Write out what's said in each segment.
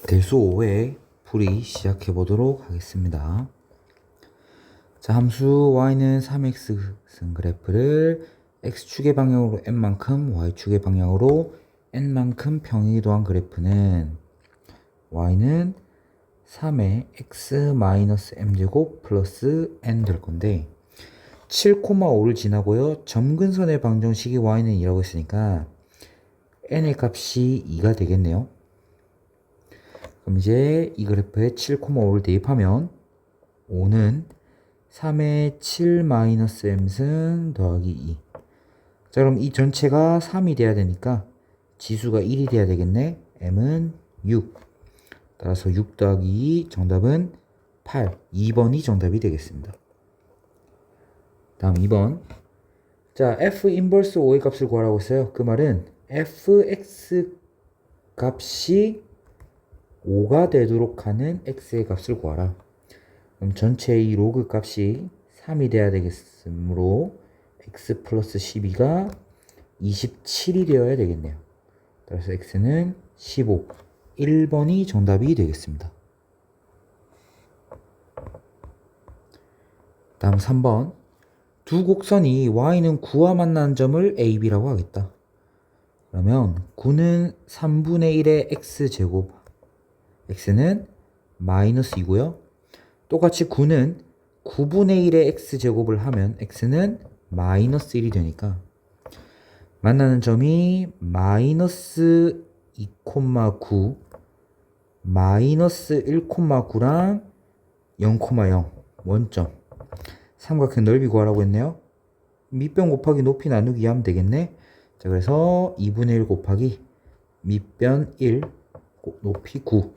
대수 5회 풀이 시작해 보도록 하겠습니다. 자, 함수 y는 3x 쓴 그래프를 x축의 방향으로 n만큼, y축의 방향으로 n만큼 평행이 도한 그래프는 y는 3의 x-m제곱 플러스 n 될 건데 7,5를 지나고요. 점근선의 방정식이 y는 2라고 했으니까 n의 값이 2가 되겠네요. 그럼 이제 이 그래프에 7,5를 대입하면 5는 3의 7-m승 더하기 2. 자, 그럼 이 전체가 3이 돼야 되니까 지수가 1이 돼야 되겠네. m은 6. 따라서 6 더하기 2 정답은 8. 2번이 정답이 되겠습니다. 다음 2번. 자, f 인버스 5의 값을 구하라고 했어요. 그 말은 fx 값이 5가 되도록 하는 x의 값을 구하라. 그럼 전체의 로그 값이 3이 돼야 되겠으므로 x 플러스 12가 27이 되어야 되겠네요. 따라서 x는 15. 1번이 정답이 되겠습니다. 다음 3번. 두 곡선이 y는 9와 만나는 점을 a, b라고 하겠다. 그러면 9는 3분의 1의 x제곱, x는 마이너스 2고요. 똑같이 9는 9분의 1의 x제곱을 하면 x는 마이너스 1이 되니까 만나는 점이 마이너스 2,9, 마이너스 1,9랑 0,0 원점 삼각형 넓이 구하라고 했네요. 밑변 곱하기 높이 나누기 하면 되겠네. 자, 그래서 2분의 1 곱하기 밑변 1 높이 9.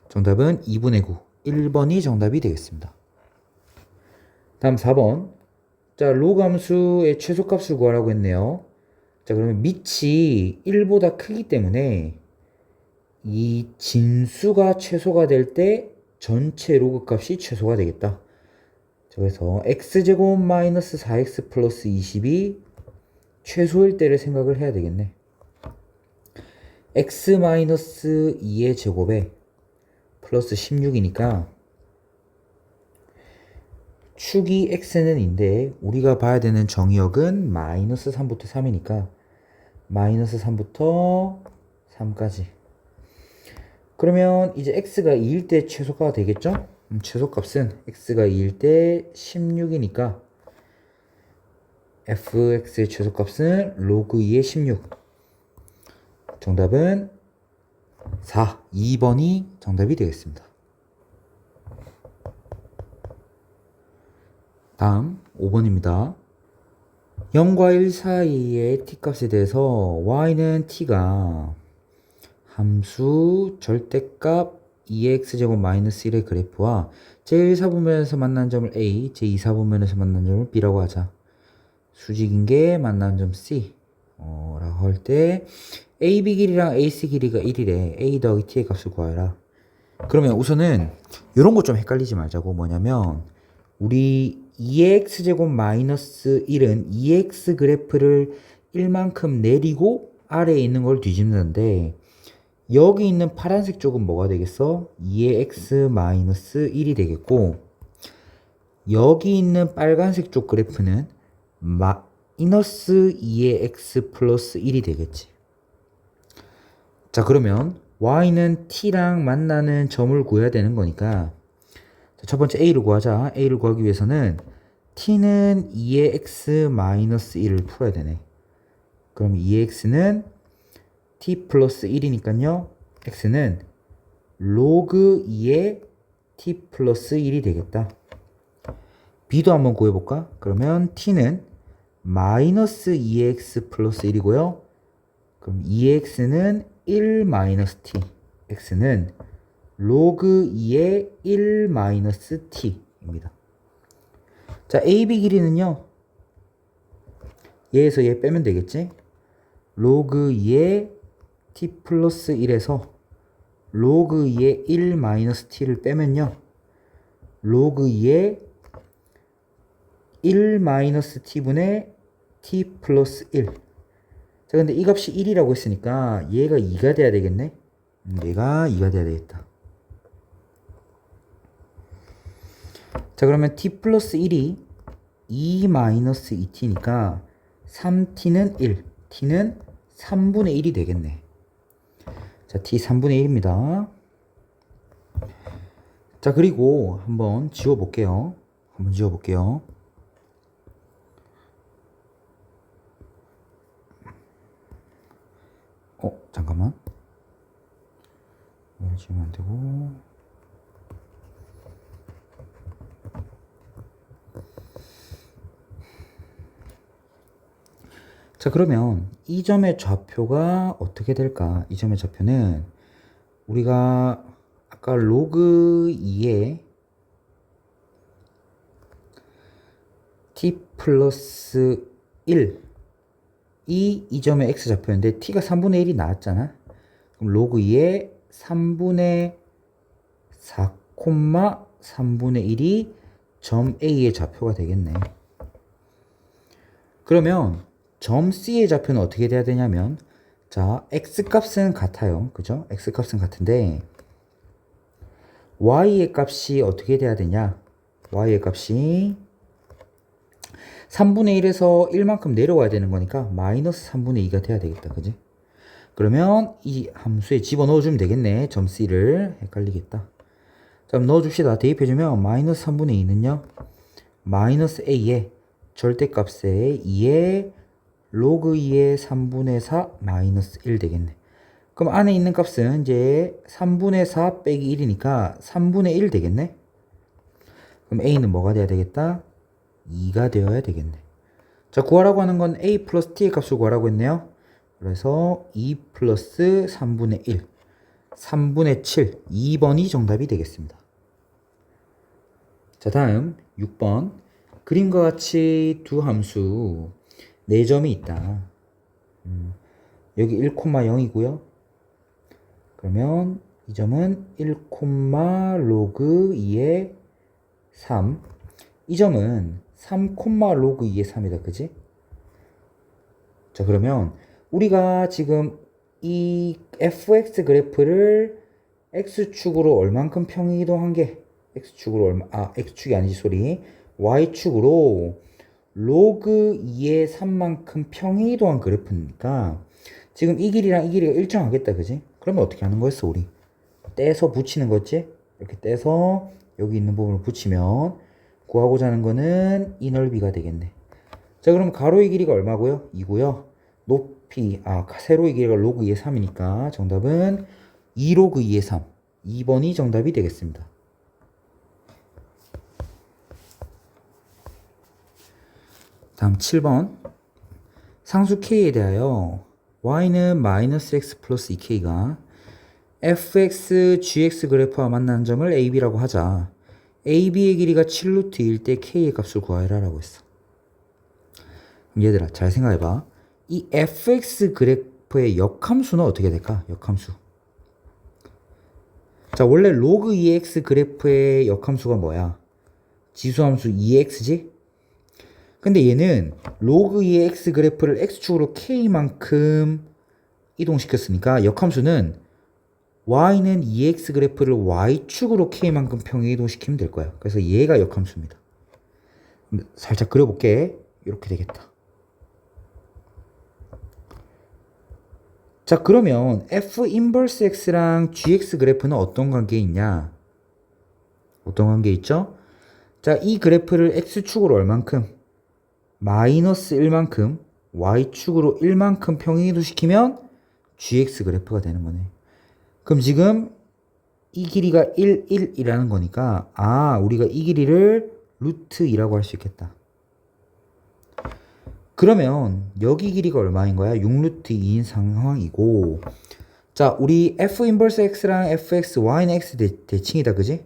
정답은 2분의 9. 1번이 정답이 되겠습니다. 다음 4번. 자, 로그 함수의 최소값을 구하라고 했네요. 자, 그러면 밑이 1보다 크기 때문에 이 진수가 최소가 될 때 전체 로그 값이 최소가 되겠다. 자, 그래서 x제곱 마이너스 4x 플러스 20이 최소일 때를 생각을 해야 되겠네. x 마이너스 2의 제곱에 플러스 16이니까 축이 x는 인데 우리가 봐야 되는 정의역은 마이너스 3부터 3이니까 마이너스 3부터 3까지. 그러면 이제 x가 2일 때 최소가 되겠죠? 최소값은 x가 2일 때 16이니까 fx의 최소값은 로그 2의 16. 정답은 4. 2번이 정답이 되겠습니다. 다음 5번입니다. 0과 1 사이의 t값에 대해서 y는 t가 함수 절대값 2x제곱 마이너스 1의 그래프와 제1사분면에서 만난 점을 a, 제2사분면에서 만난 점을 b라고 하자. 수직인 게 만난 점 c 라고 할 때 AB 길이랑 AC 길이가 1이래. A 더하기 T의 값을 구하라. 그러면 우선은 이런 거 좀 헷갈리지 말자고. 뭐냐면 우리 2x제곱 마이너스 1은 2x 그래프를 1만큼 내리고 아래에 있는 걸 뒤집는데 여기 있는 파란색 쪽은 뭐가 되겠어? 2의 x 마이너스 1이 되겠고 여기 있는 빨간색 쪽 그래프는 마이너스 2의 x 플러스 1이 되겠지. 자, 그러면 y는 t랑 만나는 점을 구해야 되는 거니까 첫 번째 a를 구하자. a를 구하기 위해서는 t는 2의 x 마이너스 1을 풀어야 되네. 그럼 2의 x는 t 플러스 1이니까요. x는 로그 2의 t 플러스 1이 되겠다. b도 한번 구해볼까? 그러면 t는 마이너스 2의 x 플러스 1이고요. 그럼 2의 x는 1 마이너스 t, x는 로그 2의 1 마이너스 t입니다. 자, AB 길이는요. 얘에서 얘 빼면 되겠지? 로그 2의 t 플러스 1에서 로그 2의 1 마이너스 t를 빼면요. 로그 2의 1 마이너스 t분의 t 플러스 1. 자, 근데 이 값이 1이라고 했으니까 얘가 2가 돼야 되겠네. 얘가 2가 돼야 되겠다. 자, 그러면 t 플러스 1이 2 마이너스 2t니까 3t는 1, t는 3분의 1이 되겠네. 자, t 3분의 1입니다. 자, 그리고 한번 지워볼게요. 잠깐만. 이걸 지우면 안 되고. 자, 그러면 이 점의 좌표가 어떻게 될까? 이 점의 좌표는 우리가 아까 로그 2에 t 플러스 1 이 점의 x 좌표인데 t가 3분의 1이 나왔잖아. 그럼 로그 2에 3분의 4, 3분의 1이 점 A의 좌표가 되겠네. 그러면 점 C의 좌표는 어떻게 돼야 되냐면, 자, x값은 같아요. 그죠? x값은 같은데 y의 값이 어떻게 돼야 되냐? y의 값이 3분의 1에서 1만큼 내려와야 되는 거니까 마이너스 3분의 2가 돼야 되겠다. 그지? 그러면 이 함수에 집어넣어주면 되겠네. 점 C를. 헷갈리겠다. 자, 그럼 넣어줍시다. 대입해주면 마이너스 3분의 2는요. 마이너스 A의 절대값에 2에 로그 2의 3분의 4 마이너스 1 되겠네. 그럼 안에 있는 값은 이제 3분의 4 빼기 1이니까 3분의 1 되겠네. 그럼 A는 뭐가 돼야 되겠다? 2가 되어야 되겠네. 자, 구하라고 하는 건 A 플러스 T의 값을 구하라고 했네요. 그래서 2 플러스 3분의 1, 3분의 7, 2번이 정답이 되겠습니다. 자, 다음 6번. 그림과 같이 두 함수 4점이 있다. 여기 1,0이고요. 그러면 이 점은 1, 로그 2의 3. 이 점은 3, 로그 2의 3이다. 그지? 자, 그러면 우리가 지금 이 fx 그래프를 x축으로 얼만큼 평이동한 게 x축으로 x축이 아니지, 소리. y축으로 로그 2의 3만큼 평이동한 그래프니까 지금 이 길이랑 이 길이가 일정하겠다. 그지? 그러면 어떻게 하는 거였어, 우리? 떼서 붙이는 거지? 이렇게 떼서 여기 있는 부분을 붙이면 구하고자 하는 거는 이 넓이가 되겠네. 자, 그럼 가로의 길이가 얼마고요? 2고요. 높이, 세로의 길이가 로그 2의 3이니까 정답은 2 로그 2의 3. 2번이 정답이 되겠습니다. 다음 7번. 상수 k에 대하여 y는 마이너스 x 플러스 2k가 fx, gx 그래프와 만나는 점을 ab라고 하자. ab의 길이가 7루트일 때 k의 값을 구하라 라고 했어. 얘들아, 잘 생각해봐. 이 fx 그래프의 역함수는 어떻게 될까? 역함수. 자, 원래 로그 2x 그래프의 역함수가 뭐야? 지수함수 2x지? 근데 얘는 로그 2의 x 그래프를 x축으로 k만큼 이동시켰으니까 역함수는 y는 2x 그래프를 y축으로 k만큼 평행 이동시키면 될 거야. 그래서 얘가 역함수입니다. 살짝 그려볼게. 이렇게 되겠다. 자, 그러면 f 인버스 x랑 gx 그래프는 어떤 관계에 있냐? 어떤 관계에 있죠? 자, 이 그래프를 x축으로 얼만큼? 마이너스 1만큼, y축으로 1만큼 평행이동시키면 gx 그래프가 되는 거네. 그럼 지금 이 길이가 1, 1이라는 거니까 우리가 이 길이를 루트 2라고 할 수 있겠다. 그러면 여기 길이가 얼마인 거야? 6루트 2인 상황이고, 자, 우리 f 인버스 x랑 fx, y는 x 대칭이다. 그지?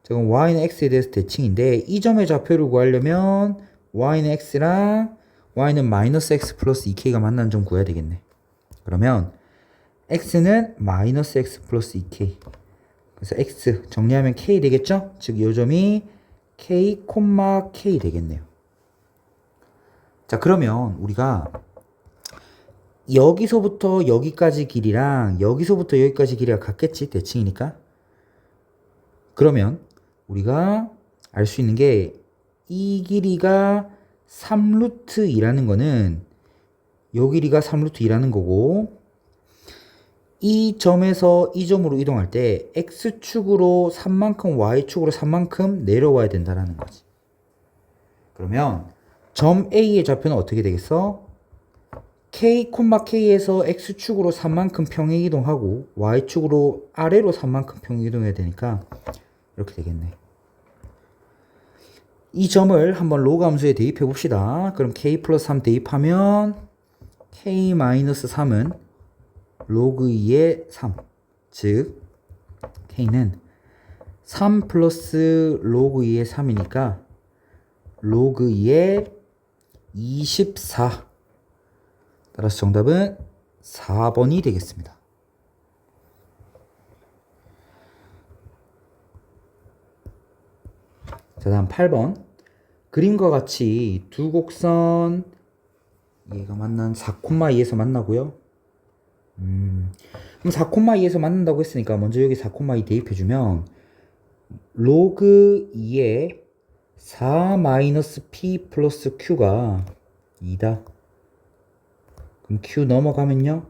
자, 그럼 y는 x에 대해서 대칭인데 이 점의 좌표를 구하려면 y는 x랑 y는 마이너스 x 플러스 2k가 만나는 점 구해야 되겠네. 그러면 x는 마이너스 x 플러스 2k. 그래서 x 정리하면 k 되겠죠? 즉, 이 점이 k, k 되겠네요. 자, 그러면 우리가 여기서부터 여기까지 길이랑 여기서부터 여기까지 길이가 같겠지? 대칭이니까. 그러면 우리가 알 수 있는 게 이 길이가 3루트 2라는 거는 요 길이가 3루트 2라는 거고, 이 점에서 이 점으로 이동할 때 x축으로 3만큼 y축으로 3만큼 내려와야 된다라는 거지. 그러면 점 A의 좌표는 어떻게 되겠어? k, k에서 x축으로 3만큼 평행 이동하고 y축으로 아래로 3만큼 평행 이동해야 되니까 이렇게 되겠네. 이 점을 한번 로그 함수에 대입해 봅시다. 그럼 k 플러스 3 대입하면 k 마이너스 3은 로그 2의 3. 즉 k는 3 플러스 로그 2의 3이니까 로그 2의 24. 따라서 정답은 4번이 되겠습니다. 자, 다음 8번. 그림과 같이 두 곡선 얘가 만난 4,2에서 만나고요. 그럼 4,2에서 만난다고 했으니까 먼저 여기 4,2 대입해주면 로그 2의 4 마이너스 p 플러스 q가 2다. 그럼 q 넘어가면요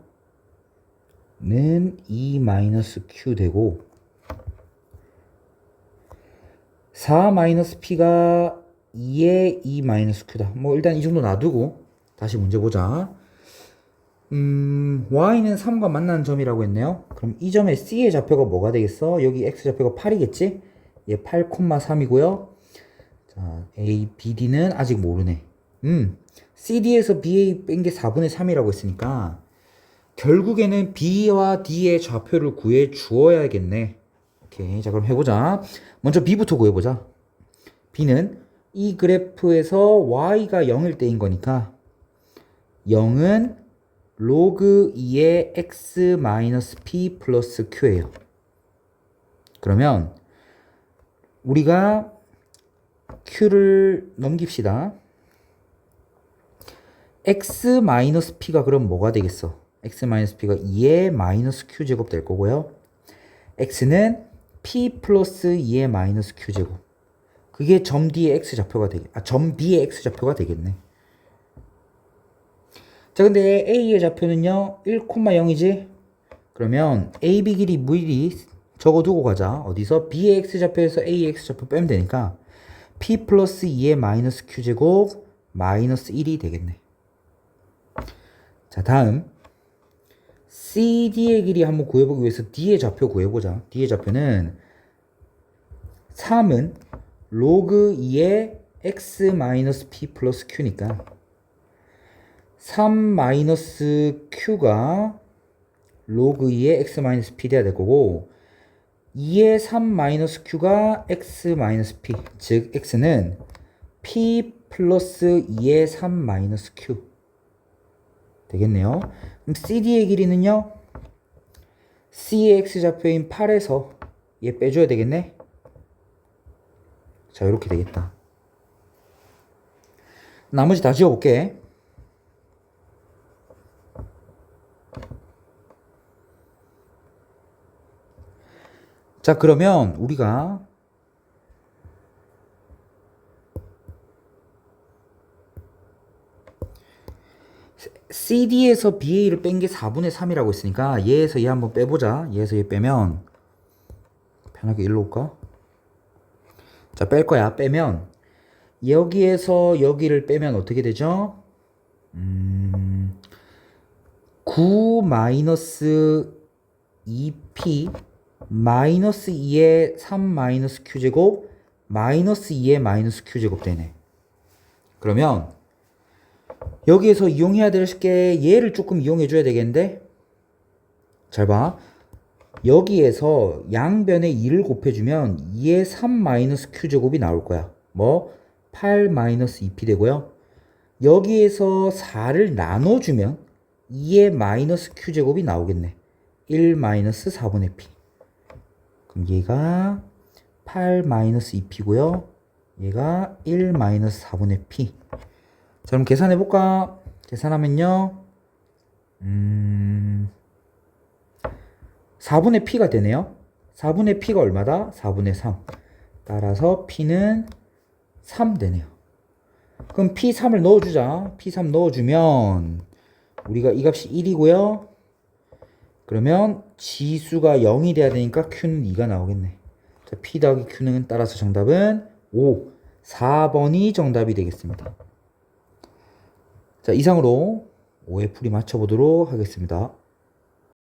는 2 마이너스 q 되고, 4 마이너스 p가 2의 2 마이너스 q다. 뭐 일단 이 정도 놔두고 다시 문제 보자. y는 3과 만나는 점이라고 했네요. 그럼 이 점의 c의 좌표가 뭐가 되겠어? 여기 x 좌표가 8이겠지? 얘 8,3이고요. 자, a, b, d는 아직 모르네. cd에서 ba 뺀 게 4분의 3이라고 했으니까 결국에는 b와 d의 좌표를 구해 주어야겠네. 오케이. 자, 그럼 해보자. 먼저 b부터 구해보자. b는 이 그래프에서 y가 0일 때인 거니까 0은 로그 2의 x 마이너스 p 플러스 q예요. 그러면 우리가 q를 넘깁시다. x 마이너스 p가 그럼 뭐가 되겠어? x 마이너스 p가 2의 마이너스 q 제곱 될 거고요. x는 p 플러스 2의 마이너스 q 제곱. 그게 점 D의 x 좌표가 점 B의 x 좌표가 되겠네. 자, 근데 A의 좌표는요 1,0이지? 그러면 AB 길이 미리 적어두고 가자. 어디서? B의 x 좌표에서 A의 x 좌표 빼면 되니까 P 플러스 2의 마이너스 q 제곱 마이너스 1이 되겠네. 자, 다음 CD의 길이 한번 구해보기 위해서 D의 좌표 구해보자. D의 좌표는 3은 로그 2의 x 마이너스 p 플러스 q니까 3 마이너스 q가 로그 2의 x 마이너스 p 돼야 될 거고, 2의 3 마이너스 q가 x 마이너스 p, 즉 x는 p 플러스 2의 3 마이너스 q 되겠네요. 그럼 cd의 길이는요 c의 x 좌표인 8에서 얘 빼줘야 되겠네. 자, 이렇게 되겠다. 나머지 다 지워볼게. 자, 그러면 우리가 CD에서 BA를 뺀 게 4분의 3이라고 했으니까 얘에서 얘 한번 빼보자. 얘에서 얘 빼면 편하게 일로 올까? 자, 뺄 거야. 빼면 여기에서 여기를 빼면 어떻게 되죠? 9 마이너스 2p 마이너스 2의 3 마이너스 q제곱 마이너스 2의 마이너스 q제곱 되네. 그러면 여기에서 이용해야 될 게 얘를 조금 이용해 줘야 되겠는데, 잘 봐. 여기에서 양변에 2를 곱해주면 2의 3 마이너스 q제곱이 나올 거야. 뭐? 8 마이너스 2p 되고요. 여기에서 4를 나눠주면 2의 마이너스 q제곱이 나오겠네. 1 마이너스 4분의 p. 그럼 얘가 8 마이너스 2p고요. 얘가 1 마이너스 4분의 p. 자, 그럼 계산해볼까? 계산하면요 4분의 p가 되네요. 4분의 p가 얼마다? 4분의 3. 따라서 p는 3 되네요. 그럼 p3을 넣어주자. p3 넣어주면 우리가 이 값이 1이고요. 그러면 지수가 0이 돼야 되니까 q는 2가 나오겠네. 자, p 더하기 q는 따라서 정답은 5, 4번이 정답이 되겠습니다. 자, 이상으로 5의 풀이 맞춰보도록 하겠습니다.